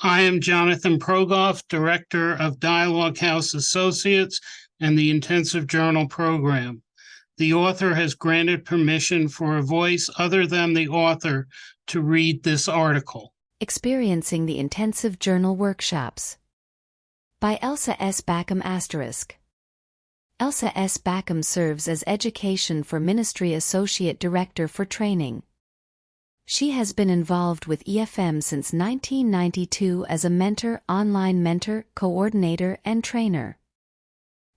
I am Jonathan Progoff, Director of Dialogue House Associates and the Intensive Journal Program. The author has granted permission for a voice other than the author to read this article. Experiencing the Intensive Journal Workshops by Elsa S. Backham *. Elsa S. Backham serves as Education for Ministry Associate Director for Training. She has been involved with EFM since 1992 as a mentor, online mentor, coordinator, and trainer.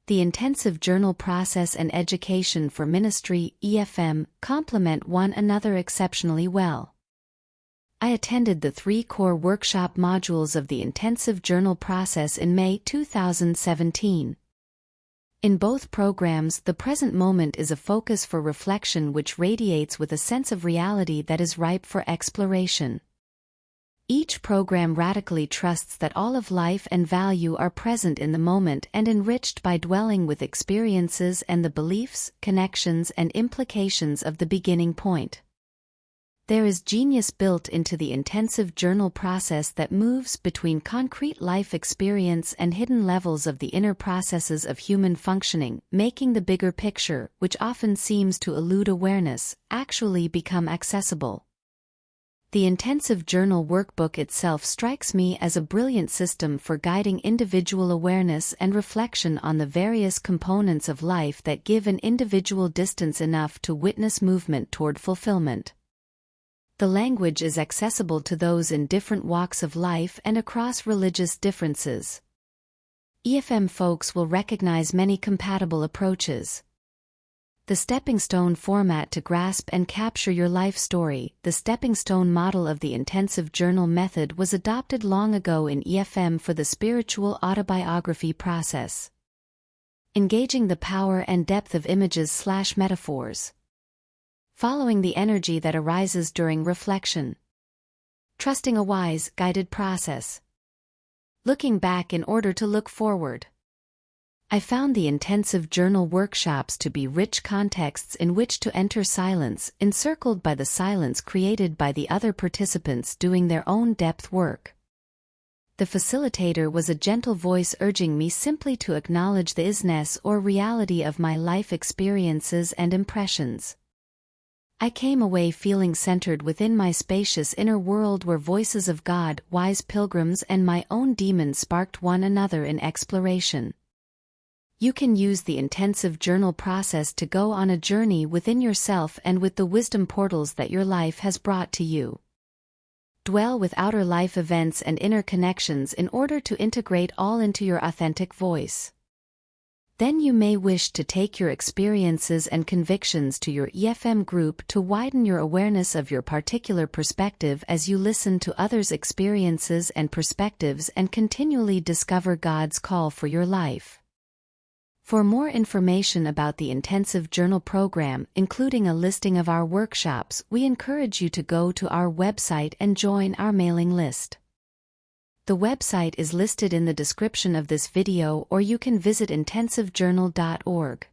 The intensive journal process and education for ministry, EFM, complement one another exceptionally well. I attended the 3 core workshop modules of the intensive journal process in May 2017. In both programs, the present moment is a focus for reflection which radiates with a sense of reality that is ripe for exploration. Each program radically trusts that all of life and value are present in the moment and enriched by dwelling with experiences and the beliefs, connections, and implications of the beginning point. There is genius built into the intensive journal process that moves between concrete life experience and hidden levels of the inner processes of human functioning, making the bigger picture, which often seems to elude awareness, actually become accessible. The intensive journal workbook itself strikes me as a brilliant system for guiding individual awareness and reflection on the various components of life that give an individual distance enough to witness movement toward fulfillment. The language is accessible to those in different walks of life and across religious differences. EFM folks will recognize many compatible approaches. The stepping stone format to grasp and capture your life story. The stepping stone model of the intensive journal method was adopted long ago in EFM for the spiritual autobiography process. Engaging the power and depth of images/metaphors. Following the energy that arises during reflection. Trusting a wise, guided process. Looking back in order to look forward. I found the intensive journal workshops to be rich contexts in which to enter silence, encircled by the silence created by the other participants doing their own depth work. The facilitator was a gentle voice urging me simply to acknowledge the isness or reality of my life experiences and impressions. I came away feeling centered within my spacious inner world where voices of God, wise pilgrims, and my own demons sparked one another in exploration. You can use the intensive journal process to go on a journey within yourself and with the wisdom portals that your life has brought to you. Dwell with outer life events and inner connections in order to integrate all into your authentic voice. Then you may wish to take your experiences and convictions to your EFM group to widen your awareness of your particular perspective as you listen to others' experiences and perspectives and continually discover God's call for your life. For more information about the intensive journal program, including a listing of our workshops, we encourage you to go to our website and join our mailing list. The website is listed in the description of this video, or you can visit intensivejournal.org.